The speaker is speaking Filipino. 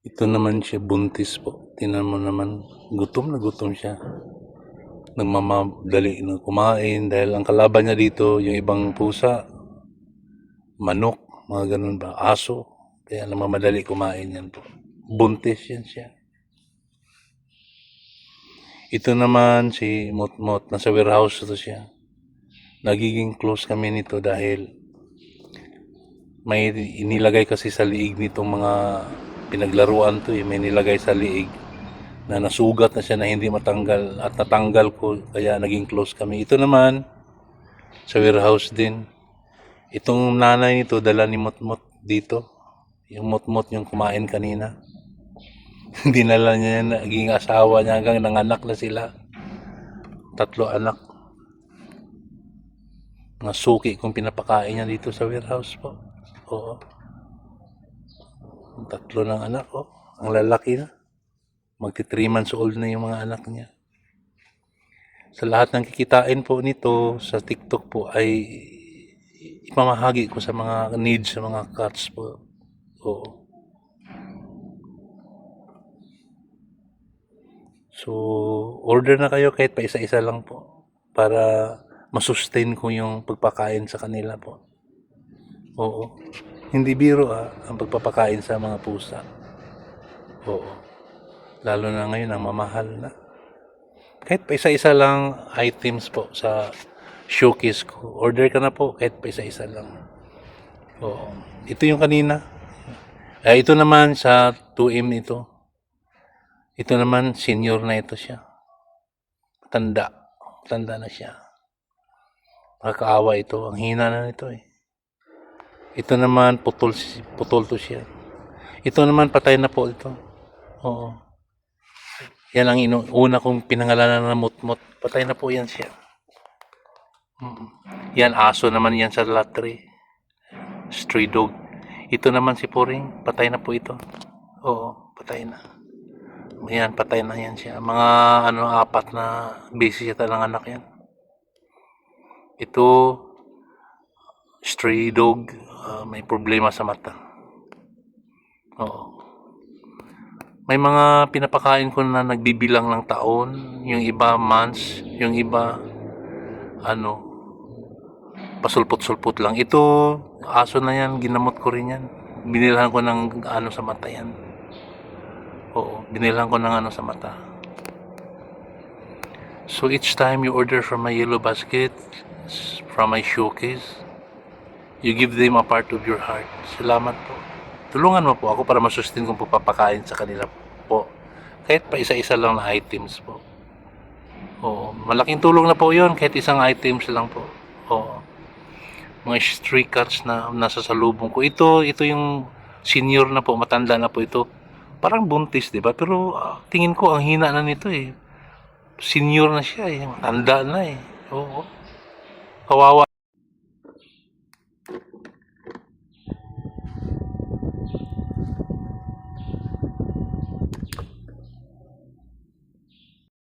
Ito naman siya, buntis po. Tingnan mo naman, gutom na gutom siya. Nagmamadali na kumain dahil ang kalaban niya dito, yung ibang pusa, manok, mga ganun ba, aso. Kaya nagmamadali kumain yan po. Buntis yan siya. Ito naman si Motmot, nasa warehouse ito siya. Nagiging close kami nito dahil may inilagay kasi sa liig nitong mga pinaglaruan to eh. May nilagay sa liig na nasugat na siya na hindi matanggal at natanggal ko kaya naging close kami. Ito naman sa warehouse din. Itong nanay nito dala ni Motmot dito. Yung Motmot yung kumain kanina. Dinala niya yan, naging asawa niya hanggang nanganak na sila. 3 anak. Mga suki kung pinapakain niya dito sa warehouse po. Oo. 3 ng anak oh. Ang lalaki na. Magti 3 months old na yung mga anak niya. Sa lahat ng kikitain po nito sa TikTok po ay ipamahagi ko sa mga needs sa mga cats po. Oo. So, order na kayo kahit pa isa-isa lang po para masustain ko yung pagpakain sa kanila po. Oo. Hindi biro ang pagpapakain sa mga pusa. Oo. Lalo na ngayon ang mamahal na. Kahit pa isa-isa lang items po sa showcase ko. Order ka na po kahit pa isa-isa lang. Oo. Ito yung kanina. Ito naman sa 2M ito. Ito naman senior na ito siya. Tanda. Tanda na siya. Nakakaawa ito. Ang hina na nito eh. Ito naman putol to siya. Ito naman patay na po ito. Oo. Yan ang una kong pinangalanan na Motmot. Patay na po yan siya. Yan aso naman yan sa latry. Stray dog. Ito naman si Puring. Patay na po ito. Oo, patay na. Ayan, patay na yan siya. Mga 4 na basis yata ng anak yan. Ito, stray dog, may problema sa mata. Oo. May mga pinapakain ko na nagbibilang ng taon. Yung iba months, yung iba pasulpot-sulpot lang. Ito, aso na yan, ginamot ko rin yan. Binilhan ko ng sa mata yan. Oo, binilhan ko ng sa mata. So each time you order from my yellow basket, from my showcase, you give them a part of your heart. Salamat po. Tulungan mo po ako para masustain kong pagpapakain sa kanila po. Kahit pa isa-isa lang na items po. Oo, malaking tulong na po yun kahit isang items lang po. Oo. Mga stray cats na nasa salubong ko. Ito yung senior na po, matanda na po ito. Parang buntis, di ba? Pero tingin ko ang hina na nito eh. Senior na siya eh, matanda na eh. Oo. Kawawa